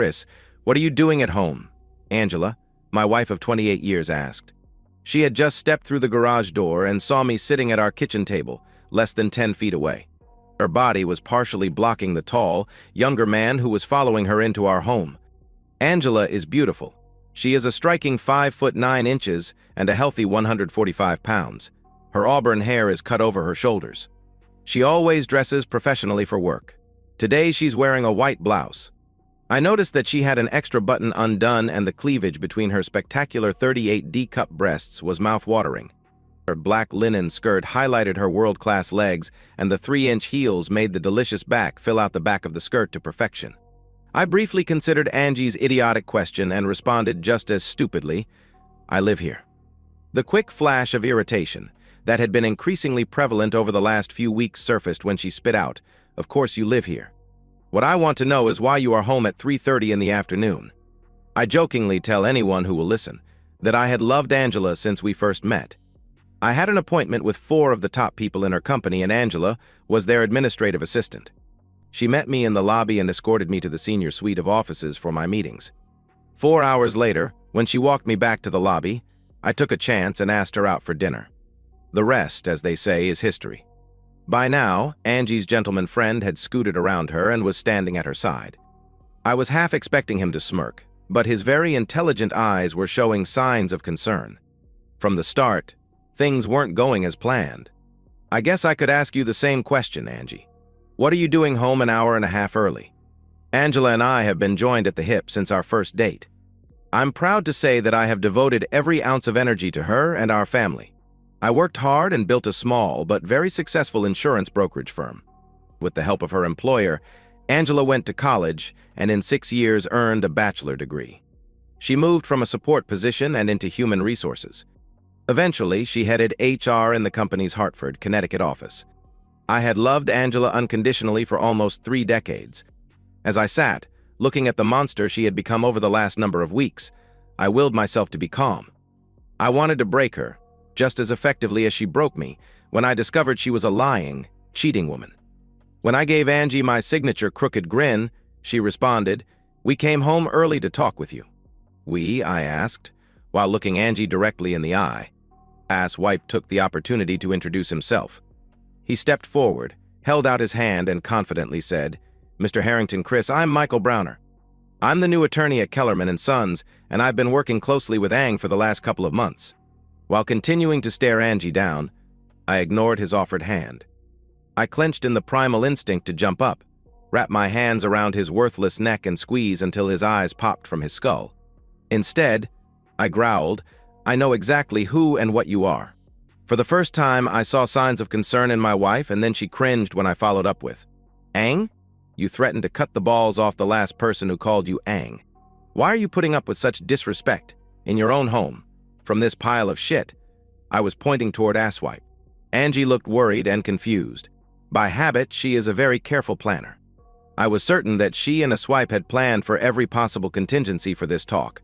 Chris, what are you doing at home?" Angela, my wife of 28 years, asked. She had just stepped through the garage door and saw me sitting at our kitchen table, less than 10 feet away. Her body was partially blocking the tall, younger man who was following her into our home. Angela is beautiful. She is a striking 5 foot 9 inches and a healthy 145 pounds. Her auburn hair is cut over her shoulders. She always dresses professionally for work. Today she's wearing a white blouse. I noticed that she had an extra button undone and the cleavage between her spectacular 38D cup breasts was mouth-watering. Her black linen skirt highlighted her world-class legs, and the 3-inch heels made the delicious back fill out the back of the skirt to perfection. I briefly considered Angie's idiotic question and responded just as stupidly, "I live here." The quick flash of irritation that had been increasingly prevalent over the last few weeks surfaced when she spit out, "Of course you live here. What I want to know is why you are home at 3:30 in the afternoon." I jokingly tell anyone who will listen that I had loved Angela since we first met. I had an appointment with 4 of the top people in her company, and Angela was their administrative assistant. She met me in the lobby and escorted me to the senior suite of offices for my meetings. 4 hours later, when she walked me back to the lobby, I took a chance and asked her out for dinner. The rest, as they say, is history. By now, Angie's gentleman friend had scooted around her and was standing at her side. I was half expecting him to smirk, but his very intelligent eyes were showing signs of concern. From the start, things weren't going as planned. "I guess I could ask you the same question, Angie. What are you doing home an hour and a half early?" Angela and I have been joined at the hip since our first date. I'm proud to say that I have devoted every ounce of energy to her and our family. I worked hard and built a small but very successful insurance brokerage firm. With the help of her employer, Angela went to college and in 6 years earned a bachelor degree. She moved from a support position and into human resources. Eventually, she headed HR in the company's Hartford, Connecticut office. I had loved Angela unconditionally for almost 3 decades. As I sat, looking at the monster she had become over the last number of weeks, I willed myself to be calm. I wanted to break her, just as effectively as she broke me, when I discovered she was a lying, cheating woman. When I gave Angie my signature crooked grin, she responded, "We came home early to talk with you." "We?" I asked, while looking Angie directly in the eye. Asswipe took the opportunity to introduce himself. He stepped forward, held out his hand, and confidently said, "Mr. Harrington, Chris, I'm Michael Browner. I'm the new attorney at Kellerman & Sons, and I've been working closely with Ang for the last couple of months." While continuing to stare Angie down, I ignored his offered hand. I clenched in the primal instinct to jump up, wrap my hands around his worthless neck and squeeze until his eyes popped from his skull. Instead, I growled, "I know exactly who and what you are." For the first time, I saw signs of concern in my wife, and then she cringed when I followed up with, "Ang? You threatened to cut the balls off the last person who called you Ang. Why are you putting up with such disrespect in your own home? From this pile of shit?" I was pointing toward Asswipe. Angie looked worried and confused. By habit, she is a very careful planner. I was certain that she and Asswipe had planned for every possible contingency for this talk.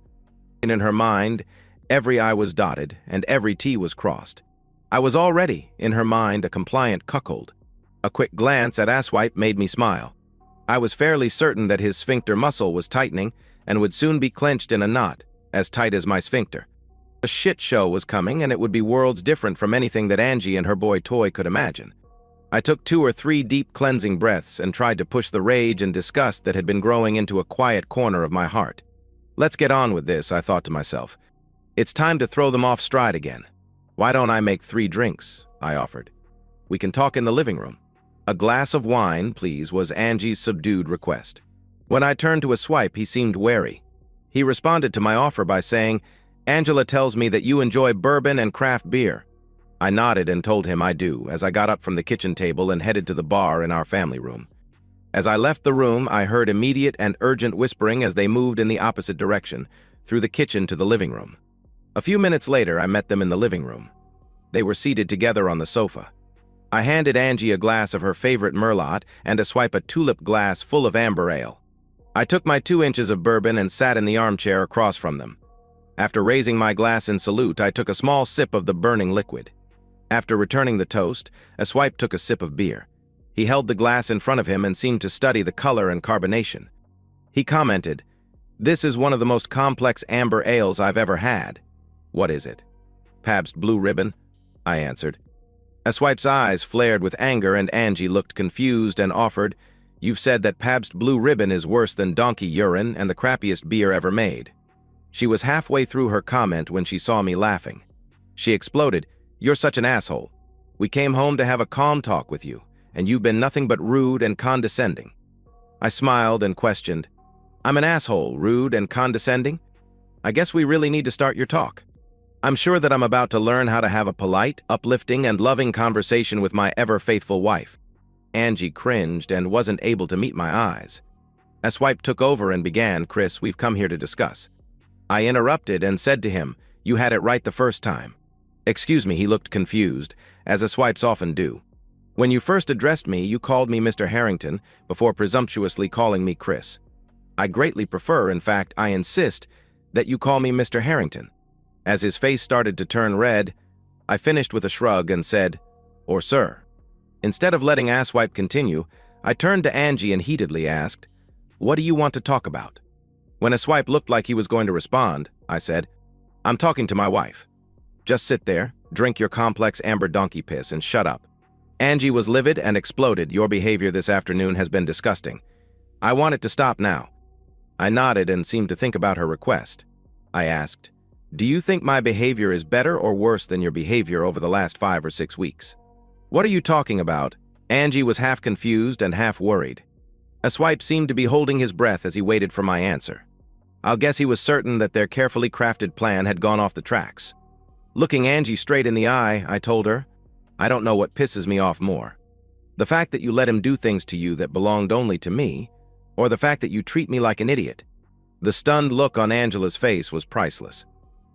In her mind, every I was dotted and every T was crossed. I was already, in her mind, a compliant cuckold. A quick glance at Asswipe made me smile. I was fairly certain that his sphincter muscle was tightening and would soon be clenched in a knot, as tight as my sphincter. A shit show was coming, and it would be worlds different from anything that Angie and her boy toy could imagine. I took 2 or 3 deep cleansing breaths and tried to push the rage and disgust that had been growing into a quiet corner of my heart. Let's get on with this, I thought to myself. It's time to throw them off stride again. "Why don't I make 3 drinks?" I offered. "We can talk in the living room." "A glass of wine, please," was Angie's subdued request. When I turned to Asswipe, he seemed wary. He responded to my offer by saying, "Angela tells me that you enjoy bourbon and craft beer." I nodded and told him I do, as I got up from the kitchen table and headed to the bar in our family room. As I left the room, I heard immediate and urgent whispering as they moved in the opposite direction, through the kitchen to the living room. A few minutes later, I met them in the living room. They were seated together on the sofa. I handed Angie a glass of her favorite Merlot and Asswipe a tulip glass full of amber ale. I took my 2 inches of bourbon and sat in the armchair across from them. After raising my glass in salute, I took a small sip of the burning liquid. After returning the toast, Asswipe took a sip of beer. He held the glass in front of him and seemed to study the color and carbonation. He commented, This is one of the most complex amber ales I've ever had. What is it? Pabst Blue Ribbon, I answered. Swipe's eyes flared with anger and Angie looked confused and offered, "You've said that Pabst Blue Ribbon is worse than donkey urine and the crappiest beer ever made." She was halfway through her comment when she saw me laughing. She exploded, "You're such an asshole. We came home to have a calm talk with you, and you've been nothing but rude and condescending." I smiled and questioned, "I'm an asshole, rude and condescending? I guess we really need to start your talk. I'm sure that I'm about to learn how to have a polite, uplifting, and loving conversation with my ever-faithful wife." Angie cringed and wasn't able to meet my eyes. Swipe took over and began, "Chris, we've come here to discuss." I interrupted and said to him, "You had it right the first time." "Excuse me," he looked confused, as Swipes often do. "When you first addressed me, you called me Mr. Harrington before presumptuously calling me Chris. I greatly prefer, in fact, I insist, that you call me Mr. Harrington." As his face started to turn red, I finished with a shrug and said, "Or sir." Instead of letting Asswipe continue, I turned to Angie and heatedly asked, "What do you want to talk about?" When Asswipe looked like he was going to respond, I said, "I'm talking to my wife. Just sit there, drink your complex amber donkey piss, and shut up." Angie was livid and exploded, "Your behavior this afternoon has been disgusting. I want it to stop now." I nodded and seemed to think about her request. I asked, "Do you think my behavior is better or worse than your behavior over the last 5 or 6 weeks?" "What are you talking about?" Angie was half confused and half worried. Swipe seemed to be holding his breath as he waited for my answer. I'll guess he was certain that their carefully crafted plan had gone off the tracks. Looking Angie straight in the eye, I told her, "I don't know what pisses me off more. The fact that you let him do things to you that belonged only to me, or the fact that you treat me like an idiot." The stunned look on Angela's face was priceless.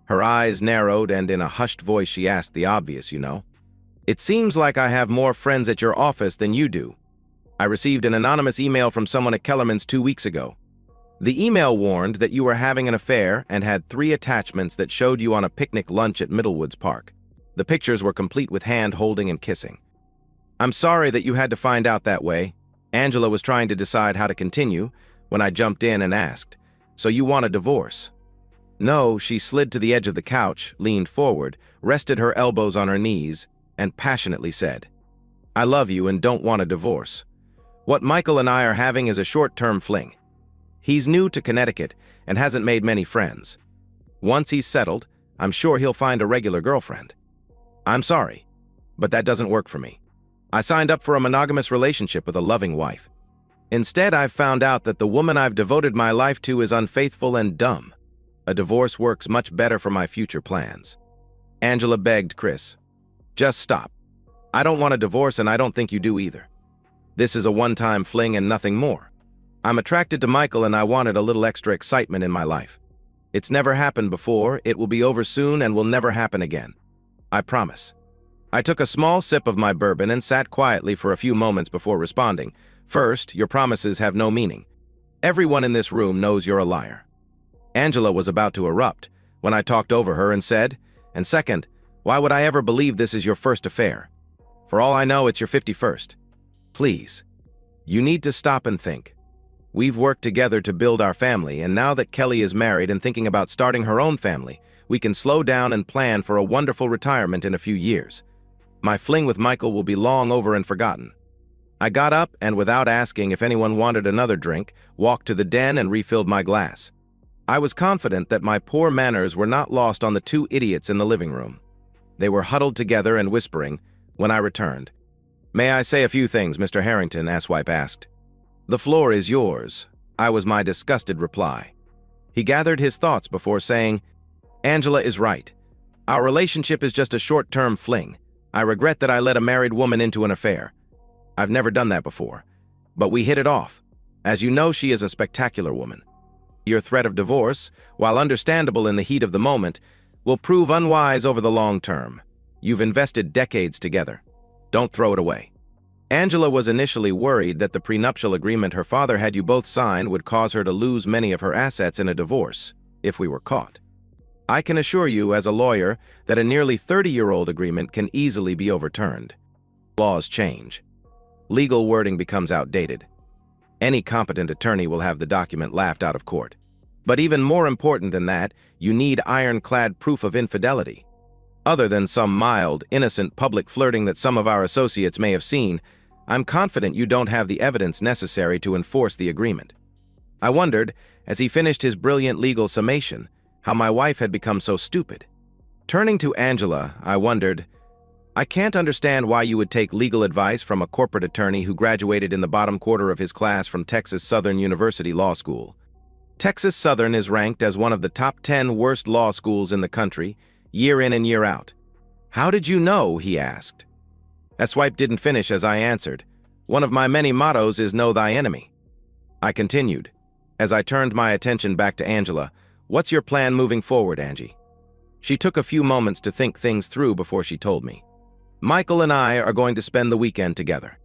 Her eyes narrowed and in a hushed voice she asked the obvious, "It seems like I have more friends at your office than you do. I received an anonymous email from someone at Kellerman's 2 weeks ago. The email warned that you were having an affair and had 3 attachments that showed you on a picnic lunch at Middlewoods Park. The pictures were complete with hand-holding and kissing. I'm sorry that you had to find out that way." Angela was trying to decide how to continue when I jumped in and asked, "So you want a divorce?" "No," she slid to the edge of the couch, leaned forward, rested her elbows on her knees, and passionately said, "I love you and don't want a divorce. What Michael and I are having is a short-term fling. He's new to Connecticut and hasn't made many friends. Once he's settled, I'm sure he'll find a regular girlfriend. I'm sorry, but that doesn't work for me. I signed up for a monogamous relationship with a loving wife. Instead, I've found out that the woman I've devoted my life to is unfaithful and dumb. A divorce works much better for my future plans." Angela begged Chris, "Just stop. I don't want a divorce and I don't think you do either. This is a one-time fling and nothing more. I'm attracted to Michael and I wanted a little extra excitement in my life. It's never happened before, it will be over soon and will never happen again. I promise." I took a small sip of my bourbon and sat quietly for a few moments before responding. "First, your promises have no meaning. Everyone in this room knows you're a liar." Angela was about to erupt when I talked over her and said, "And second, why would I ever believe this is your first affair? For all I know, it's your 51st. Please, you need to stop and think. We've worked together to build our family, and now that Kelly is married and thinking about starting her own family, we can slow down and plan for a wonderful retirement in a few years. My fling with Michael will be long over and forgotten." I got up and, without asking if anyone wanted another drink, walked to the den and refilled my glass. I was confident that my poor manners were not lost on the 2 idiots in the living room. They were huddled together and whispering when I returned. "May I say a few things, Mr. Harrington?" Asswipe asked. "The floor is yours," I was my disgusted reply. He gathered his thoughts before saying, "Angela is right. Our relationship is just a short-term fling. I regret that I let a married woman into an affair. I've never done that before. But we hit it off. As you know, she is a spectacular woman. Your threat of divorce, while understandable in the heat of the moment, will prove unwise over the long term. You've invested decades together. Don't throw it away." Angela was initially worried that the prenuptial agreement her father had you both sign would cause her to lose many of her assets in a divorce, if we were caught. I can assure you, as a lawyer, that a nearly 30-year-old agreement can easily be overturned. Laws change. Legal wording becomes outdated. Any competent attorney will have the document laughed out of court. But even more important than that, you need ironclad proof of infidelity. Other than some mild, innocent public flirting that some of our associates may have seen, I'm confident you don't have the evidence necessary to enforce the agreement. I wondered, as he finished his brilliant legal summation, how my wife had become so stupid. Turning to Angela, I wondered, I can't understand why you would take legal advice from a corporate attorney who graduated in the bottom quarter of his class from Texas Southern University Law School. Texas Southern is ranked as one of the top 10 worst law schools in the country, year in and year out. How did you know? He asked. Swipe didn't finish as I answered. One of my many mottos is know thy enemy. I continued. As I turned my attention back to Angela, what's your plan moving forward, Angie? She took a few moments to think things through before she told me. Michael and I are going to spend the weekend together.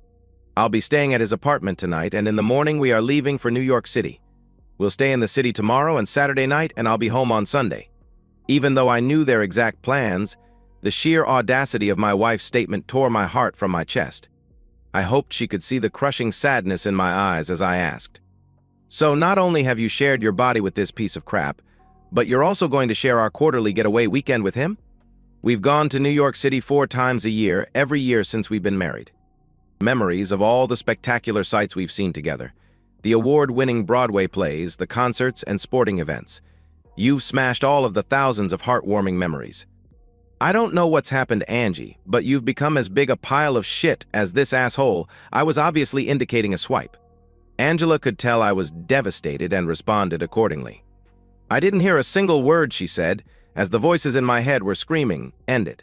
I'll be staying at his apartment tonight, and in the morning we are leaving for New York City. We'll stay in the city tomorrow and Saturday night, and I'll be home on Sunday. Even though I knew their exact plans, the sheer audacity of my wife's statement tore my heart from my chest. I hoped she could see the crushing sadness in my eyes as I asked, so not only have you shared your body with this piece of crap, but you're also going to share our quarterly getaway weekend with him? We've gone to New York City 4 times a year, every year since we've been married. Memories of all the spectacular sights we've seen together. The award-winning Broadway plays, the concerts, and sporting events. You've smashed all of the thousands of heartwarming memories. I don't know what's happened to Angie, but you've become as big a pile of shit as this asshole. I was obviously indicating a swipe. Angela could tell I was devastated and responded accordingly. I didn't hear a single word she said, as the voices in my head were screaming, end it.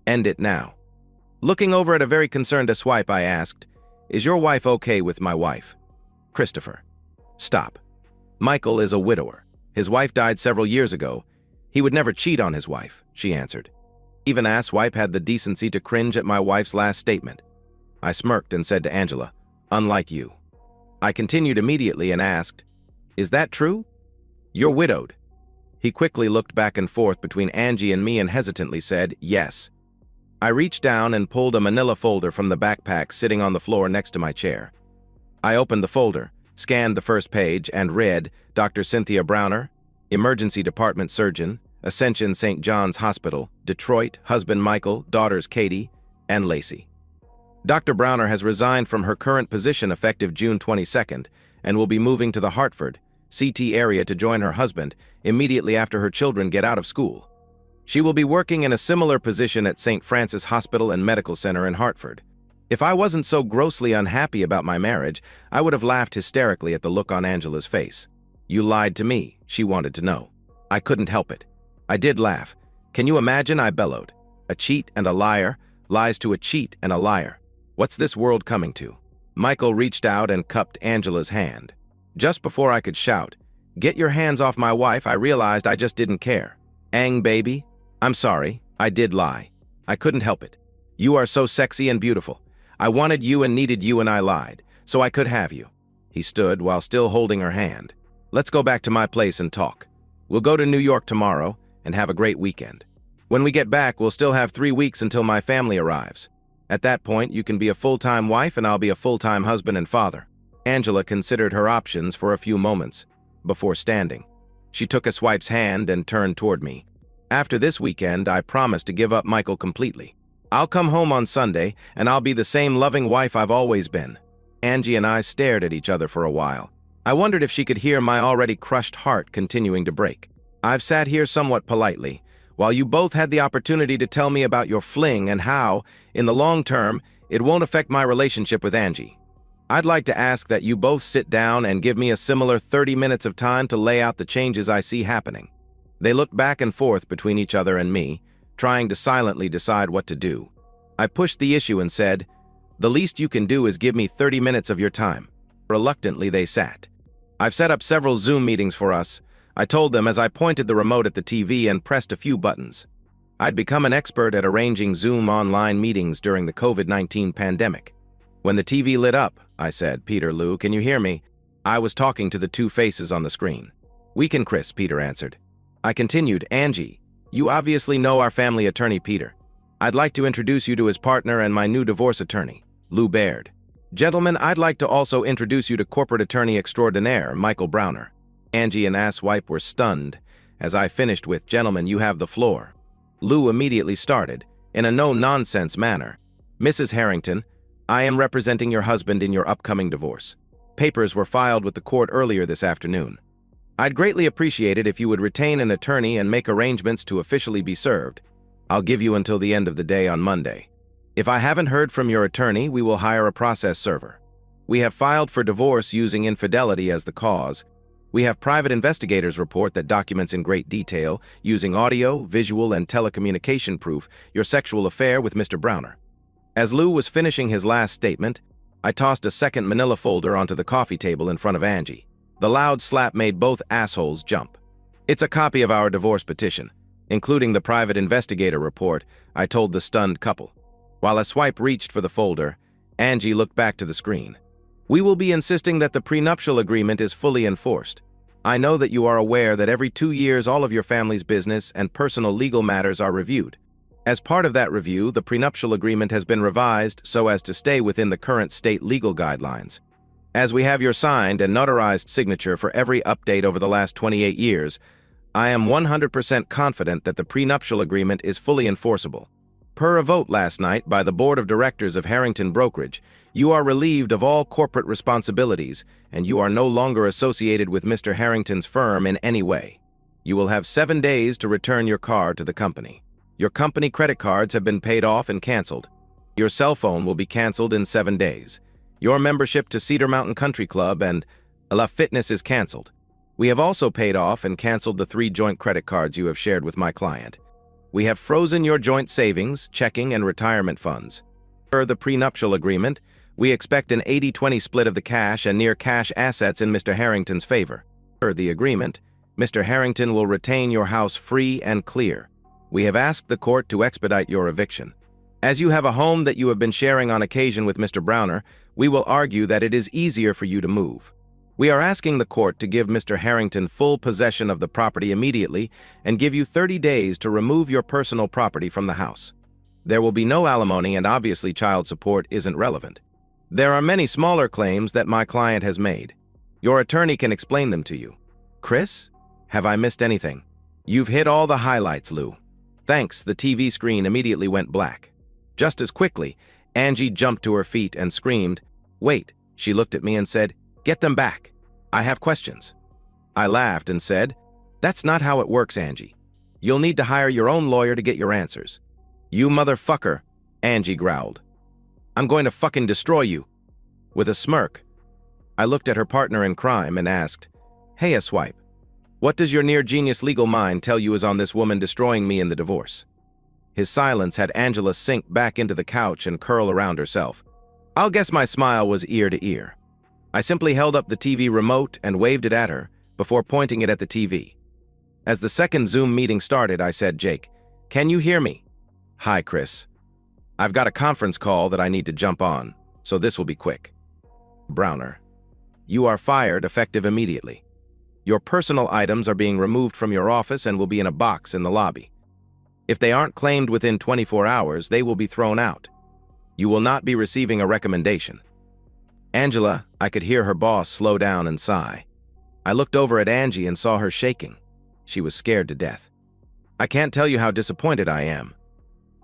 End it now. Looking over at a very concerned swipe, I asked, is your wife okay with my wife? Christopher. Stop. Michael is a widower. His wife died several years ago. He would never cheat on his wife, she answered. Even asswipe had the decency to cringe at my wife's last statement. I smirked and said to Angela, unlike you. I continued immediately and asked, is that true? You're widowed. He quickly looked back and forth between Angie and me and hesitantly said, yes. I reached down and pulled a manila folder from the backpack sitting on the floor next to my chair. I opened the folder, scanned the first page, and read, Dr. Cynthia Browner, Emergency Department Surgeon, Ascension St. John's Hospital, Detroit, husband Michael, daughters Katie and Lacey. Dr. Browner has resigned from her current position effective June 22nd and will be moving to the Hartford, CT area to join her husband immediately after her children get out of school. She will be working in a similar position at St. Francis Hospital and Medical Center in Hartford. If I wasn't so grossly unhappy about my marriage, I would have laughed hysterically at the look on Angela's face. You lied to me, she wanted to know. I couldn't help it. I did laugh. Can you imagine? I bellowed. A cheat and a liar lies to a cheat and a liar. What's this world coming to? Michael reached out and cupped Angela's hand. Just before I could shout, get your hands off my wife, I realized I just didn't care. Ang, baby. I'm sorry. I did lie. I couldn't help it. You are so sexy and beautiful. I wanted you and needed you and I lied, so I could have you. He stood while still holding her hand. Let's go back to my place and talk. We'll go to New York tomorrow and have a great weekend. When we get back, we'll still have 3 weeks until my family arrives. At that point, you can be a full-time wife and I'll be a full-time husband and father. Angela considered her options for a few moments before standing. She took a swipe's hand and turned toward me. After this weekend, I promise to give up Michael completely. I'll come home on Sunday and I'll be the same loving wife I've always been. Angie and I stared at each other for a while. I wondered if she could hear my already crushed heart continuing to break. I've sat here somewhat politely, while you both had the opportunity to tell me about your fling and how, in the long term, it won't affect my relationship with Angie. I'd like to ask that you both sit down and give me a similar 30 minutes of time to lay out the changes I see happening. They looked back and forth between each other and me, trying to silently decide what to do. I pushed the issue and said, the least you can do is give me 30 minutes of your time. Reluctantly, they sat. I've set up several Zoom meetings for us, I told them as I pointed the remote at the TV and pressed a few buttons. I'd become an expert at arranging Zoom online meetings during the COVID-19 pandemic. When the TV lit up, I said, Peter, Lou, can you hear me? I was talking to the 2 faces on the screen. We can, Chris, Peter answered. I continued, Angie, you obviously know our family attorney, Peter. I'd like to introduce you to his partner and my new divorce attorney, Lou Baird. Gentlemen, I'd like to also introduce you to corporate attorney extraordinaire, Michael Browner. Angie and Asswipe were stunned as I finished with, "Gentlemen, you have the floor." Lou immediately started, in a no-nonsense manner. "Mrs. Harrington, I am representing your husband in your upcoming divorce. Papers were filed with the court earlier this afternoon. I'd greatly appreciate it if you would retain an attorney and make arrangements to officially be served. I'll give you until the end of the day on Monday. If I haven't heard from your attorney, we will hire a process server. We have filed for divorce using infidelity as the cause. We have private investigators report that documents in great detail, using audio, visual, and telecommunication proof, your sexual affair with Mr. Browner." As Lou was finishing his last statement, I tossed a second manila folder onto the coffee table in front of Angie. The loud slap made both assholes jump. "It's a copy of our divorce petition, including the private investigator report," I told the stunned couple. While Asswipe reached for the folder, Angie looked back to the screen. "We will be insisting that the prenuptial agreement is fully enforced. I know that you are aware that every 2 years all of your family's business and personal legal matters are reviewed. As part of that review, the prenuptial agreement has been revised so as to stay within the current state legal guidelines. As we have your signed and notarized signature for every update over the last 28 years, I am 100% confident that the prenuptial agreement is fully enforceable. Per a vote last night by the Board of Directors of Harrington Brokerage, you are relieved of all corporate responsibilities, and you are no longer associated with Mr. Harrington's firm in any way. You will have 7 days to return your car to the company. Your company credit cards have been paid off and canceled. Your cell phone will be canceled in 7 days. Your membership to Cedar Mountain Country Club and La Fitness is canceled. We have also paid off and canceled the 3 joint credit cards you have shared with my client. We have frozen your joint savings, checking, and retirement funds. Per the prenuptial agreement, we expect an 80-20 split of the cash and near-cash assets in Mr. Harrington's favor. Per the agreement, Mr. Harrington will retain your house free and clear. We have asked the court to expedite your eviction. As you have a home that you have been sharing on occasion with Mr. Browner, we will argue that it is easier for you to move. We are asking the court to give Mr. Harrington full possession of the property immediately and give you 30 days to remove your personal property from the house. There will be no alimony, and obviously child support isn't relevant. There are many smaller claims that my client has made. Your attorney can explain them to you." "Chris? Have I missed anything?" "You've hit all the highlights, Lou." "Thanks." The TV screen immediately went black. Just as quickly, Angie jumped to her feet and screamed, "Wait." She looked at me and said, "Get them back. I have questions." I laughed and said, "That's not how it works, Angie. You'll need to hire your own lawyer to get your answers." "You motherfucker," Angie growled. "I'm going to fucking destroy you." With a smirk, I looked at her partner in crime and asked, "Hey, Asswipe, what does your near-genius legal mind tell you is on this woman destroying me in the divorce?" His silence had Angela sink back into the couch and curl around herself. I'll guess my smile was ear to ear. I simply held up the TV remote and waved it at her before pointing it at the TV. As the second Zoom meeting started, I said, "Jake, can you hear me?" "Hi, Chris. I've got a conference call that I need to jump on, so this will be quick." "Browner, you are fired effective immediately. Your personal items are being removed from your office and will be in a box in the lobby. If they aren't claimed within 24 hours, they will be thrown out. You will not be receiving a recommendation." Angela, I could hear her boss slow down and sigh. I looked over at Angie and saw her shaking. She was scared to death. "I can't tell you how disappointed I am.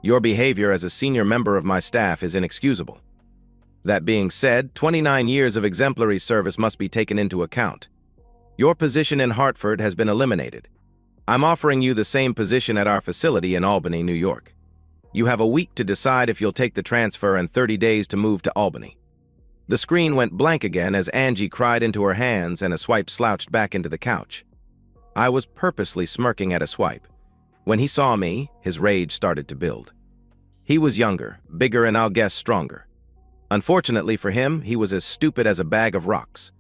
Your behavior as a senior member of my staff is inexcusable. That being said, 29 years of exemplary service must be taken into account. Your position in Hartford has been eliminated. I'm offering you the same position at our facility in Albany, New York. You have a week to decide if you'll take the transfer and 30 days to move to Albany." The screen went blank again as Angie cried into her hands and Asswipe slouched back into the couch. I was purposely smirking at Asswipe. When he saw me, his rage started to build. He was younger, bigger, and I'll guess stronger. Unfortunately for him, he was as stupid as a bag of rocks.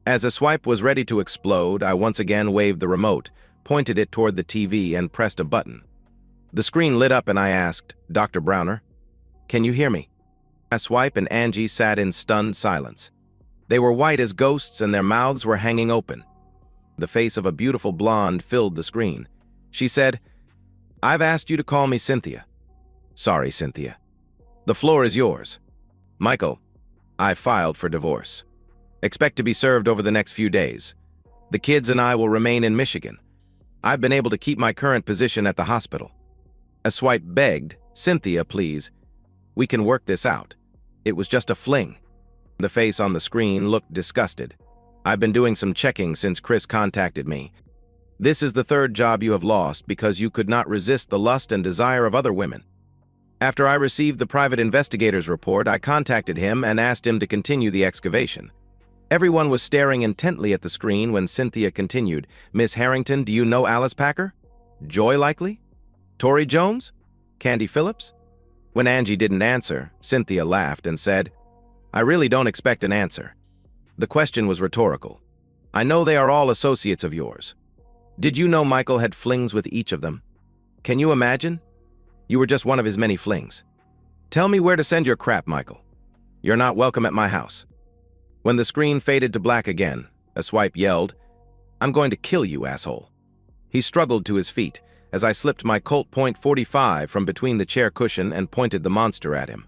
As Asswipe was ready to explode, I once again waved the remote, pointed it toward the TV, and pressed a button. The screen lit up and I asked, "Dr. Browner, can you hear me?" Asswipe and Angie sat in stunned silence. They were white as ghosts and their mouths were hanging open. The face of a beautiful blonde filled the screen. She said, "I've asked you to call me Cynthia." "Sorry, Cynthia. The floor is yours." "Michael, I filed for divorce. Expect to be served over the next few days. The kids and I will remain in Michigan. I've been able to keep my current position at the hospital. A swipe begged, Cynthia, please. We can work this out. It was just a fling. The face on the screen looked disgusted. I've been doing some checking since Chris contacted me. This is the third job you have lost because you could not resist the lust and desire of other women. After I received the private investigator's report, I contacted him and asked him to continue the excavation. Everyone was staring intently at the screen when Cynthia continued, Miss Harrington, do you know Alice Packer? Joy Likely? Tori Jones? Candy Phillips? When Angie didn't answer, Cynthia laughed and said, I really don't expect an answer. The question was rhetorical. I know they are all associates of yours. Did you know Michael had flings with each of them? Can you imagine? You were just one of his many flings. Tell me where to send your crap, Michael. You're not welcome at my house. When the screen faded to black again, a swipe yelled, I'm going to kill you, asshole. He struggled to his feet as I slipped my Colt .45 from between the chair cushion and pointed the monster at him.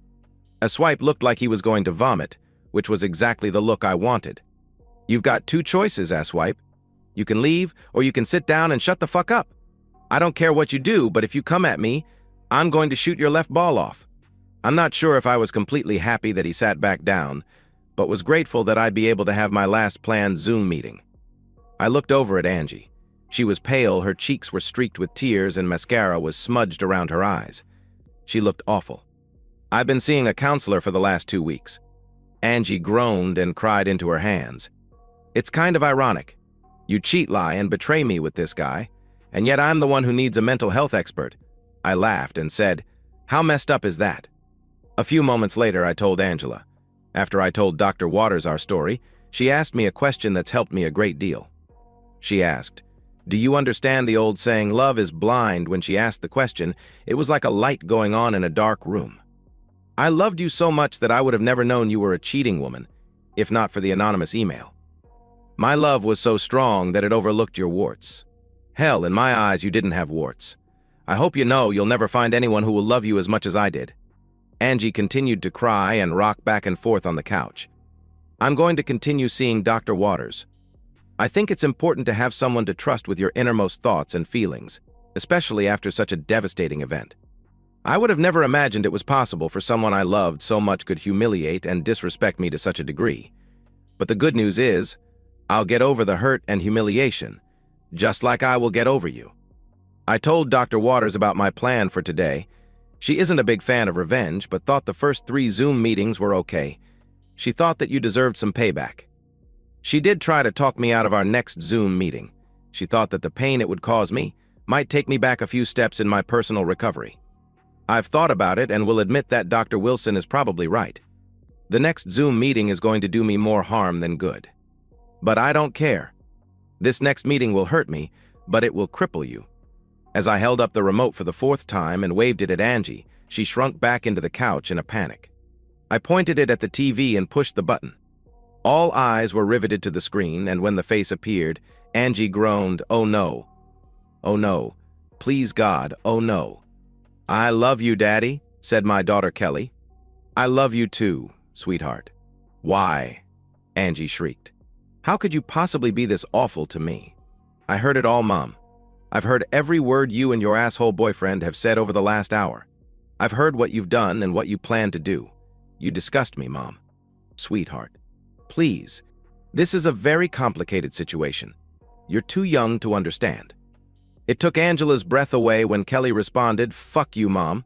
A swipe looked like he was going to vomit, which was exactly the look I wanted. You've got two choices, asswipe. You can leave, or you can sit down and shut the fuck up. I don't care what you do, but if you come at me, I'm going to shoot your left ball off. I'm not sure if I was completely happy that he sat back down, but was grateful that I'd be able to have my last planned Zoom meeting. I looked over at Angie. She was pale, her cheeks were streaked with tears, and mascara was smudged around her eyes. She looked awful. I've been seeing a counselor for the last 2 weeks. Angie groaned and cried into her hands. It's kind of ironic. You cheat, lie, and betray me with this guy, and yet I'm the one who needs a mental health expert. I laughed and said, how messed up is that? A few moments later, I told Angela. After I told Dr. Waters our story, she asked me a question that's helped me a great deal. She asked, do you understand the old saying, love is blind? When she asked the question, it was like a light going on in a dark room. I loved you so much that I would have never known you were a cheating woman, if not for the anonymous email. My love was so strong that it overlooked your warts. Hell, in my eyes, you didn't have warts. I hope you know you'll never find anyone who will love you as much as I did. Angie continued to cry and rock back and forth on the couch. I'm going to continue seeing Dr. Waters. I think it's important to have someone to trust with your innermost thoughts and feelings, especially after such a devastating event. I would have never imagined it was possible for someone I loved so much could humiliate and disrespect me to such a degree. But the good news is, I'll get over the hurt and humiliation, just like I will get over you. I told Dr. Waters about my plan for today. She isn't a big fan of revenge, but thought the first 3 Zoom meetings were okay. She thought that you deserved some payback. She did try to talk me out of our next Zoom meeting. She thought that the pain it would cause me might take me back a few steps in my personal recovery. I've thought about it and will admit that Dr. Wilson is probably right. The next Zoom meeting is going to do me more harm than good. But I don't care. This next meeting will hurt me, but it will cripple you. As I held up the remote for the 4th time and waved it at Angie, she shrunk back into the couch in a panic. I pointed it at the TV and pushed the button. All eyes were riveted to the screen, and when the face appeared, Angie groaned, "Oh no. Oh no. Please God, oh no." "I love you, Daddy," said my daughter Kelly. "I love you too, sweetheart." "Why?" Angie shrieked. "How could you possibly be this awful to me?" "I heard it all, Mom. I've heard every word you and your asshole boyfriend have said over the last hour. I've heard what you've done and what you plan to do. You disgust me, Mom." "Sweetheart, please. This is a very complicated situation. You're too young to understand." It took Angela's breath away when Kelly responded, "Fuck you, Mom.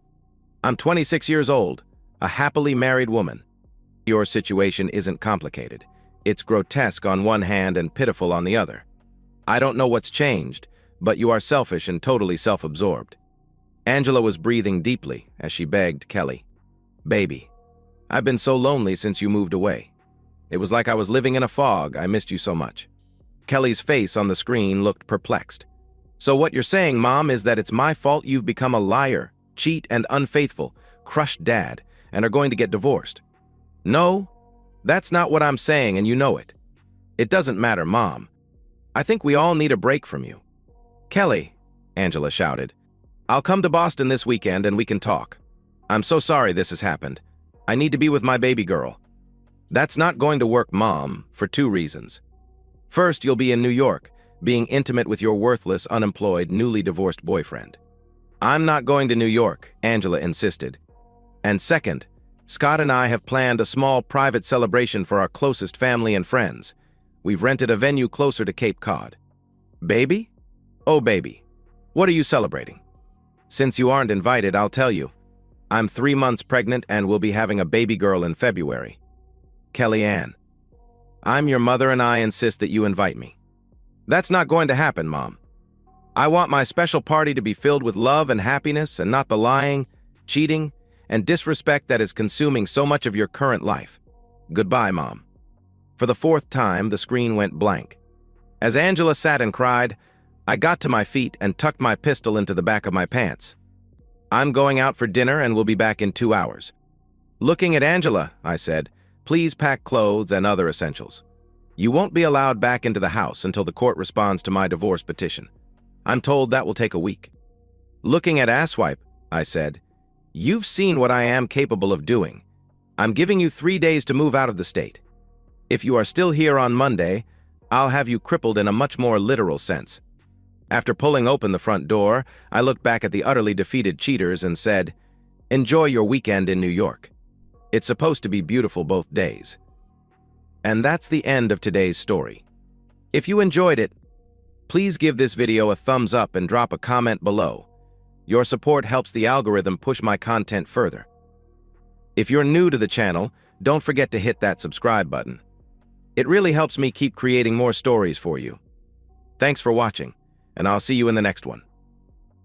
I'm 26 years old, a happily married woman. Your situation isn't complicated. It's grotesque on one hand and pitiful on the other. I don't know what's changed, but you are selfish and totally self-absorbed." Angela was breathing deeply as she begged Kelly, "Baby, I've been so lonely since you moved away. It was like I was living in a fog. I missed you so much." Kelly's face on the screen looked perplexed. "So what you're saying, Mom, is that it's my fault you've become a liar, cheat, and unfaithful, crushed dad, and are going to get divorced?" "No, that's not what I'm saying, and you know it. It doesn't matter, Mom. I think we all need a break from you." "Kelly," Angela shouted, "I'll come to Boston this weekend and we can talk. I'm so sorry this has happened. I need to be with my baby girl." "That's not going to work, Mom, for 2 reasons. First, you'll be in New York, being intimate with your worthless, unemployed, newly divorced boyfriend. I'm not going to New York, Angela insisted. And second, Scott and I have planned a small private celebration for our closest family and friends. We've rented a venue closer to Cape Cod. Baby? Oh, baby. What are you celebrating? Since you aren't invited, I'll tell you. I'm 3 months pregnant and will be having a baby girl in February. Kellyanne. I'm your mother and I insist that you invite me. That's not going to happen, Mom. I want my special party to be filled with love and happiness and not the lying, cheating, and disrespect that is consuming so much of your current life. Goodbye, Mom. For the 4th time, the screen went blank. As Angela sat and cried, I got to my feet and tucked my pistol into the back of my pants. I'm going out for dinner and will be back in 2 hours. Looking at Angela, I said, please pack clothes and other essentials. You won't be allowed back into the house until the court responds to my divorce petition. I'm told that will take a week. Looking at Asswipe, I said, you've seen what I am capable of doing. I'm giving you 3 days to move out of the state. If you are still here on Monday, I'll have you crippled in a much more literal sense. After pulling open the front door, I looked back at the utterly defeated cheaters and said, enjoy your weekend in New York. It's supposed to be beautiful both days. And that's the end of today's story. If you enjoyed it, please give this video a thumbs up and drop a comment below. Your support helps the algorithm push my content further. If you're new to the channel, don't forget to hit that subscribe button. It really helps me keep creating more stories for you. Thanks for watching, and I'll see you in the next one.